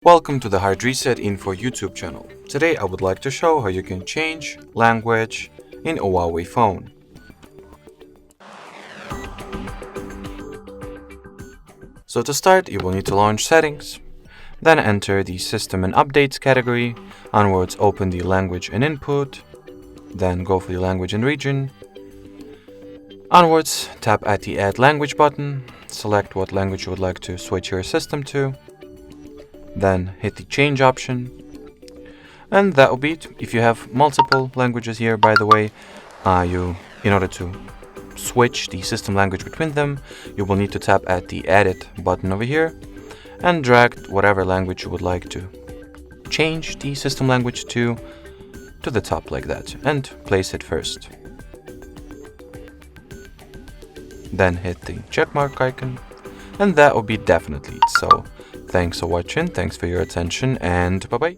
Welcome to the HardReset.Info YouTube channel. Today I would like to show how you can change language in a HUAWEI phone. So to start, you will need to launch Settings, then enter the System and Updates category, onwards open the Language and Input, then go for the Language and Region. Onwards, tap at the Add Language button, select what language you would like to switch your system to, then hit the change option, and that will be it. If you have multiple languages here, by the way, in order to switch the system language between them, you will need to tap at the edit button over here and drag whatever language you would like to change the system language to the top like that and place it first. Then hit the checkmark icon, and that will be definitely it. So thanks for watching, thanks for your attention, and bye bye.